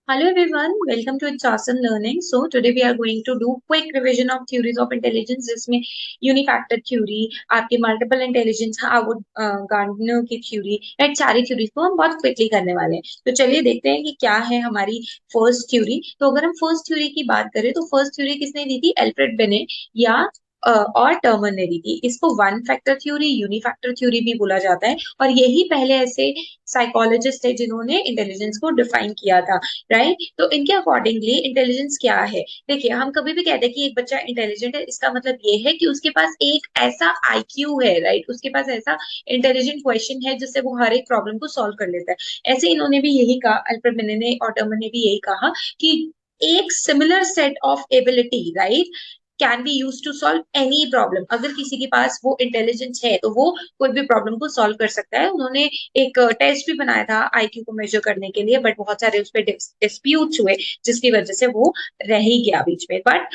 Hello everyone, welcome to Chasan Learning. So today we are going to do quick revision of theories of intelligence जिसमें यूनिफैक्टर theory, आपके multiple intelligence, Harvard gardener की theory, right, सारी theories को हम बहुत quickly करने वाले हैं। तो चलिए देखते हैं कि क्या है हमारी फर्स्ट थ्योरी। तो अगर हम फर्स्ट थ्योरी की बात करें तो फर्स्ट थ्योरी किसने दी थी? एल्फ्रेड बिने या और टर्मर ने दी थी। इसको वन फैक्टर थ्योरी, यूनिफैक्टर थ्योरी भी बोला जाता है और यही पहले ऐसे साइकोलॉजिस्ट थे जिन्होंने इंटेलिजेंस को डिफाइन किया था, राइट। तो इनके अकॉर्डिंगली इंटेलिजेंस क्या है? देखिए, हम कभी भी कहते हैं कि एक बच्चा इंटेलिजेंट है, इसका मतलब ये है कि उसके पास एक ऐसा आईक्यू है, राइट, उसके पास ऐसा इंटेलिजेंट क्वेश्चन है जिससे वो हर एक प्रॉब्लम को सॉल्व कर लेता है। ऐसे इन्होंने भी यही कहा, अल्फ्रेड बिने ने और टर्मर ने भी यही कहा कि एक similar set of ability, right, can be use to solve any problem. अगर किसी के पास वो इंटेलिजेंस है तो वो कोई भी प्रॉब्लम को सॉल्व कर सकता है। उन्होंने एक टेस्ट भी बनाया था आईक्यू को मेजर करने के लिए, बट बहुत सारे उस पर डिस्प्यूट्स हुए जिसकी वजह से वो रह ही गया बीच में। But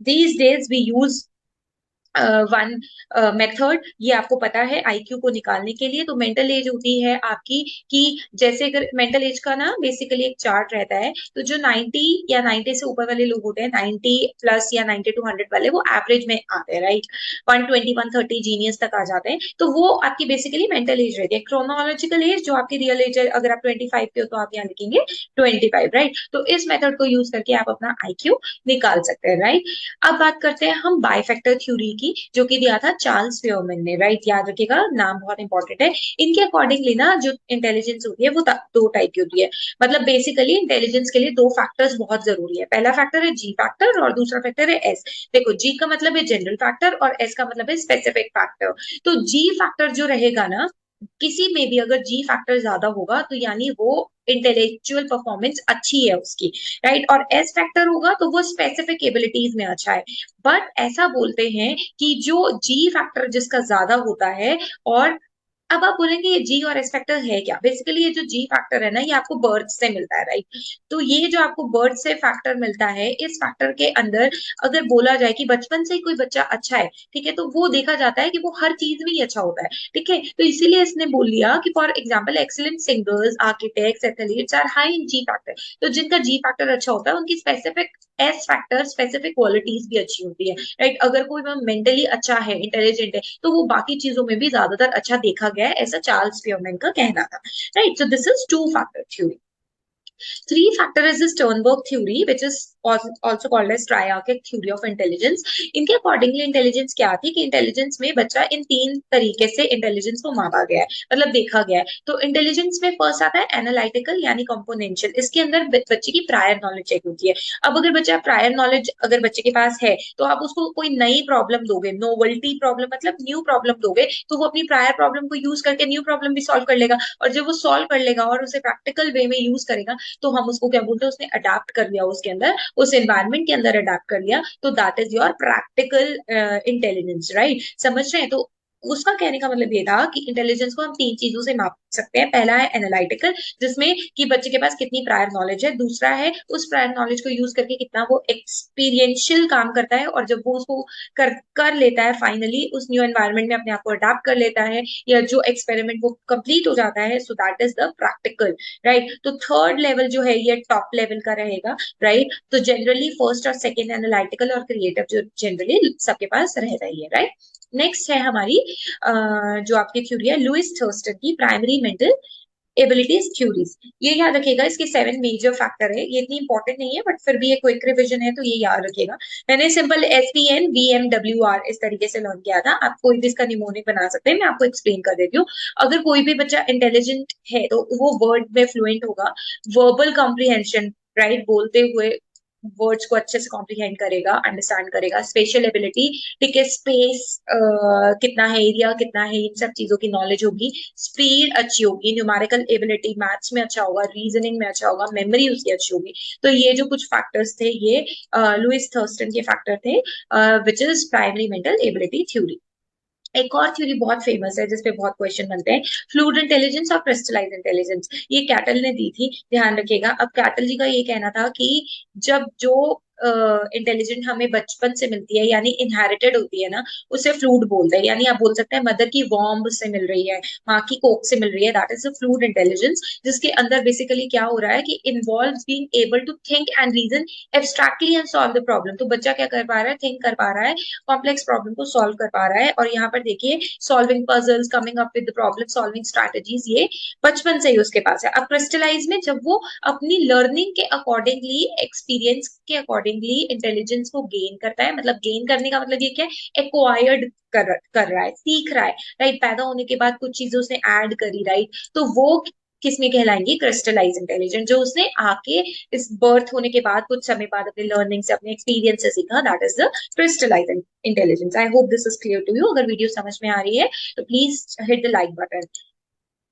these days we use one method, ये आपको पता है आईक्यू को निकालने के लिए। तो मेंटल एज होती है आपकी कि जैसे अगर मेंटल एज का ना बेसिकली एक चार्ट रहता है, तो जो 90 या 90 से ऊपर वाले लोग होते हैं, 90 प्लस या 90 टू 100 वाले, वो एवरेज में आते हैं, राइट। 120 130 जीनियस तक आ जाते हैं। तो वो आपकी बेसिकली मेंटल एज रहती है। क्रोनोलॉजिकल एज जो आपकी रियल एज है, अगर आप 25 के हो तो आप यहाँ लिखेंगे 25, राइट। तो इस मेथड को यूज करके आप अपना आईक्यू निकाल सकते हैं, राइट। अब बात करते हैं हम बाइफैक्टर थ्योरी की, जो कि दिया था चार्ल्स फ्योमन ने, राइट। याद रखिएगा, नाम बहुत इंपॉर्टेंट है। इनके अकॉर्डिंगली ना जो इंटेलिजेंस होती है वो दो टाइप की होती है। मतलब बेसिकली इंटेलिजेंस के लिए दो फैक्टर्स बहुत जरूरी है। पहला फैक्टर है जी फैक्टर और दूसरा फैक्टर है एस। देखो, जी का मतलब है जनरल फैक्टर और एस का मतलब है स्पेसिफिक फैक्टर। तो जी फैक्टर जो रहेगा ना, किसी में भी अगर जी फैक्टर ज्यादा होगा तो यानी वो इंटेलेक्चुअल परफॉर्मेंस अच्छी है उसकी, राइट। और एस फैक्टर होगा तो वो स्पेसिफिक एबिलिटीज में अच्छा है। बट ऐसा बोलते हैं कि जो जी फैक्टर जिसका ज्यादा होता है, और अब आप बोलेंगे ये जी और एस फैक्टर है क्या? बेसिकली ये जो जी फैक्टर है ना, ये आपको बर्थ से मिलता है, राइट। तो ये जो आपको बर्थ से फैक्टर मिलता है, इस फैक्टर के अंदर अगर बोला जाए कि बचपन से ही कोई बच्चा अच्छा है, ठीक है, तो वो देखा जाता है कि वो हर चीज में ही अच्छा होता है, ठीक है। तो इसीलिए इसने बोल लिया कि for example excellent singers, architects, athletes are high in G factor. तो जिनका जी फैक्टर अच्छा होता है उनकी specific S factor, specific qualities भी अच्छी होती है, राइट। अगर कोई मेंटली अच्छा है, इंटेलिजेंट है, तो वो बाकी चीजों में भी ज्यादातर अच्छा देखा गया है, ऐसा चार्ल्स पियोमेन का कहना था, right. So this is two factor theory. Three factor is the Sternberg theory, which is also called as triarchic theory of intelligence. इनके अकॉर्डिंगली इंटेलिजेंस क्या थी कि इंटेलिजेंस में बच्चा इन तीन तरीके से इंटेलिजेंस को मापा गया है, मतलब देखा गया है। तो इंटेलिजेंस में फर्स्ट आता है एनालिटिकल यानी कंपोनेंशियल। इसके अंदर बच्चे की प्रायर नॉलेज चेक होती है। अब अगर बच्चा प्रायर नॉलेज अगर बच्चे के पास है, तो आप उसको कोई नई प्रॉब्लम दोगे, नोवल्टी प्रॉब्लम मतलब न्यू प्रॉब्लम दोगे, तो वो अपनी प्रायर प्रॉब्लम को यूज करके न्यू प्रॉब्लम भी सॉल्व कर लेगा। और जब वो सॉल्व कर लेगा और उसे प्रैक्टिकल वे में यूज करेगा, तो हम उसको क्या बोलते हैं, उसने अडाप्ट कर लिया, उसके अंदर उस एनवायरमेंट के अंदर अडाप्ट कर लिया। तो that is your practical intelligence, right. समझ रहे हैं? तो उसका कहने का मतलब ये था कि इंटेलिजेंस को हम तीन चीजों से माप सकते हैं। पहला है एनालिटिकल, जिसमें कि बच्चे के पास कितनी प्रायर नॉलेज है। दूसरा है उस प्रायर नॉलेज को यूज करके कितना वो एक्सपीरियंशियल काम करता है, और जब वो उसको कर लेता है फाइनली उस न्यू एनवायरमेंट में अपने आप को अडाप्ट कर लेता है, या जो एक्सपेरिमेंट वो कंप्लीट हो जाता है, so that is the practical, right. तो थर्ड लेवल जो है ये टॉप लेवल का रहेगा, राइट। तो जनरली फर्स्ट और सेकेंड एनालिटिकल और क्रिएटिव जो जनरली सबके पास रहता ही है, राइट। नेक्स्ट है हमारी जो आपकी थ्योरी है लुइस थर्स्टन की, प्राइमरी मेंटल एबिलिटीज थ्योरीज। ये याद रखिएगा, इसके 7 मेजर फैक्टर है। ये इतनी इंपॉर्टेंट नहीं है बट फिर भी ये क्विक रिविजन है, तो ये याद रखिएगा। मैंने सिंपल SPN VMWR इस तरीके से लर्न किया था। आप कोई भी इसका निमोनिक बना सकते हैं, मैं आपको एक्सप्लेन कर देती हूँ। अगर कोई भी बच्चा इंटेलिजेंट है तो वो वर्ड में फ्लुएंट होगा, वर्बल कॉम्प्रिहेंशन, राइट, बोलते हुए वर्ड्स को अच्छे से कॉम्प्रिहेंड करेगा, अंडरस्टैंड करेगा। स्पेशल एबिलिटी, ठीक है, स्पेस कितना है, एरिया कितना है, इन सब चीजों की नॉलेज होगी। स्पीड अच्छी होगी, न्यूमेरिकल एबिलिटी, मैथ्स में अच्छा होगा, रीजनिंग में अच्छा होगा, मेमोरी उसकी अच्छी होगी। तो ये जो कुछ फैक्टर्स थे ये लुइस थर्स्टन के फैक्टर थे, which is primary mental ability theory. एक और थ्योरी बहुत फेमस है जिसपे बहुत क्वेश्चन बनते हैं, फ्लूइड इंटेलिजेंस और क्रिस्टलाइज इंटेलिजेंस। ये कैटल ने दी थी, ध्यान रखिएगा। अब कैटल जी का ये कहना था कि जब जो इंटेलिजेंट हमें बचपन से मिलती है यानी इनहेरिटेड होती है ना, उसे फ्लूइड बोलते हैं। यानी आप बोल सकते हैं मदर की वॉर्म से मिल रही है, माँ की कोख से मिल रही है, that is a fluid intelligence, जिसके अंदर बेसिकली क्या हो रहा है कि involve being able to think and reason abstractly and solve the problem. तो बच्चा क्या कर पा रहा है, थिंक कर पा रहा है, कॉम्प्लेक्स प्रॉब्लम को सॉल्व कर पा रहा है। और यहाँ पर देखिए solving puzzles, coming up with problem solving strategies, ये बचपन से ही उसके पास है। अब क्रिस्टलाइज में जब वो अपनी लर्निंग के अकॉर्डिंगली, एक्सपीरियंस के अकॉर्डिंगली इंटेलिजेंस को गेन करता है, मतलब गेन करने का मतलब ये क्या है, एक्वायर्ड कर रहा है, सीख रहा है, राइट। पैदा होने के बाद कुछ चीजें उसने ऐड करी, राइट, तो वो किसमें कहलाएंगी, क्रिस्टलाइज इंटेलिजेंस। जो उसने आके इस बर्थ होने के बाद कुछ समय बाद अपने लर्निंग से, अपने एक्सपीरियंस से सीखा, that is the crystallise intelligence. I hope this is clear to you. अगर वीडियो समझ में आ रही है तो please hit the like button.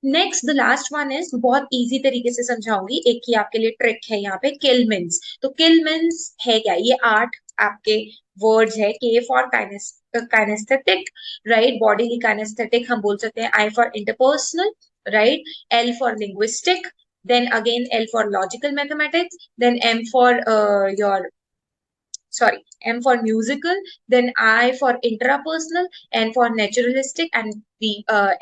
Next the last one is, बहुत इजी तरीके से समझाऊंगी, एक ही आपके लिए ट्रिक है यहाँ पे, किल मीन्स। तो किल मीन्स है क्या, ये 8 आपके वर्ड्स है। K for kinesthetic, right, bodily kinesthetic हम बोल सकते हैं। I for interpersonal, right, L for linguistic, then again L for logical mathematics, then M for your sorry, M for musical, then I for intrapersonal, N for naturalistic, and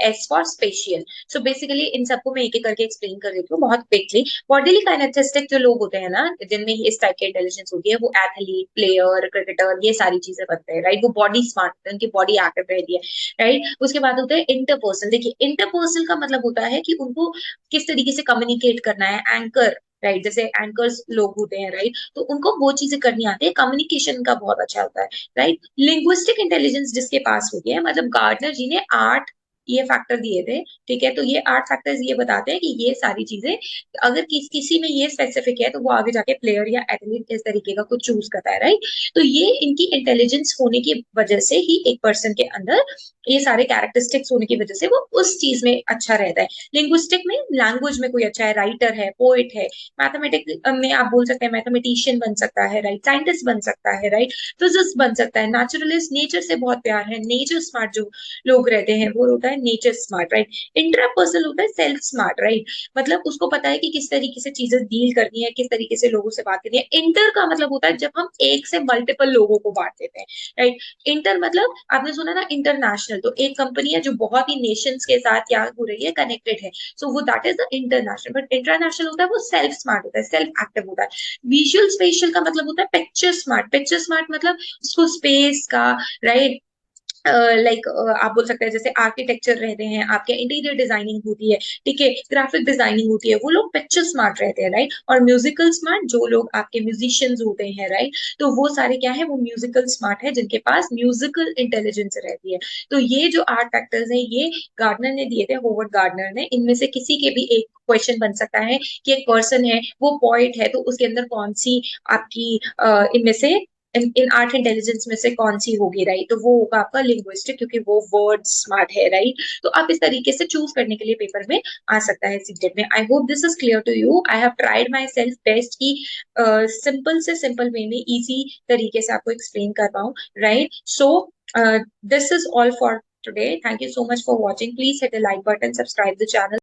S for spatial. So basically इन सबको मैं एक एक करके explain कर देती हूँ बहुत quickly. Bodily kinaesthetic जो लोग होते हैं ना, जिनमें इस टाइप की इंटेलिजेंस होती है, वो एथलीट, प्लेयर, क्रिकेटर, ये सारी चीजें बनते हैं, राइट। वो बॉडी स्मार्ट होते हैं, उनकी बॉडी एक्टिव रहती है, राइट। उसके बाद होता है इंटरपर्सनल। देखिए इंटरपर्सनल का मतलब होता है कि उनको किस तरीके से कम्युनिकेट करना है, एंकर, राइट, जैसे एंकर्स लोग होते हैं, राइट, तो उनको वो चीजें करनी आती है, कम्युनिकेशन का बहुत अच्छा होता है, राइट। लिंग्विस्टिक इंटेलिजेंस जिसके पास होती है, मतलब गार्डनर जी ने 8 ये फैक्टर दिए थे, ठीक है, तो ये 8 फैक्टर्स ये बताते हैं कि ये सारी चीजें अगर किसी में ये स्पेसिफिक है तो वो आगे जाके प्लेयर या एथलीट इस तरीके का कुछ चूज करता है, राइट। तो ये इनकी इंटेलिजेंस होने की वजह से ही एक पर्सन के अंदर ये सारे कैरेक्टरिस्टिक्स होने की वजह से वो उस चीज में अच्छा रहता है। लिंग्विस्टिक में लैंग्वेज में कोई अच्छा है, राइटर है, पोइट है। मैथमेटिक्स में आप बोल सकते हैं मैथमेटिशियन बन सकता है, राइट, साइंटिस्ट बन सकता है, राइट, फिजिक्स बन सकता है, नेचुरलिस्ट, नेचर से बहुत प्यार है, नेचर स्मार्ट जो लोग रहते हैं वो होता है नेचर स्मार्ट, राइट। इंट्रापर्सनल होता है सेल्फ स्मार्ट, राइट, मतलब उसको पता है कि किस तरीके से चीजें डील करनी है, किस तरीके से लोगों से बात करनी है। इंटर का मतलब होता है जब हम एक से मल्टीपल लोगों को बांट देते हैं, राइट। इंटर मतलब आपने सुना ना इंटरनेशनल, तो एक कंपनी है जो बहुत ही नेशंस के साथ क्या हो रही है, कनेक्टेड है, सो वो that is the international. But international होता है वो सेल्फ स्मार्ट होता है, सेल्फ एक्टिव होता है। विजुअल स्पेशल का मतलब होता है पिक्चर स्मार्ट। पिक्चर स्मार्ट मतलब उसको स्पेस का, राइट, लाइक आप बोल सकते हैं जैसे आर्किटेक्चर रहते हैं आपके, इंटीरियर डिजाइनिंग होती है, ठीक है, ग्राफिक डिजाइनिंग होती है, वो लोग पिक्चर स्मार्ट रहते हैं, राइट। और म्यूजिकल स्मार्ट जो लोग आपके म्यूजिशियंस होते हैं, राइट, तो वो सारे क्या है, वो म्यूजिकल स्मार्ट है जिनके पास म्यूजिकल इंटेलिजेंस रहती है। तो ये जो 8 फैक्टर्स हैं ये गार्डनर ने दिए थे, होवर्ड गार्डनर ने। इनमें से किसी के भी एक क्वेश्चन बन सकता है कि एक पर्सन है वो पॉइंट है, तो उसके अंदर कौन सी आपकी इनमें से इन 8 इंटेलिजेंस में से कौन सी होगी, राइट, तो वो होगा आपका लिंग्विस्टिक, क्योंकि वो वर्ड स्मार्ट है, राइट। तो आप इस तरीके से चूज करने के लिए पेपर में आ सकता है सीटेट में। I hope this is clear to you. I have tried myself best की सिंपल से सिंपल वे में इजी तरीके से आपको एक्सप्लेन कर पाऊँ, right. So this is all for today. Thank you so much for watching. Please hit the like button, subscribe the channel.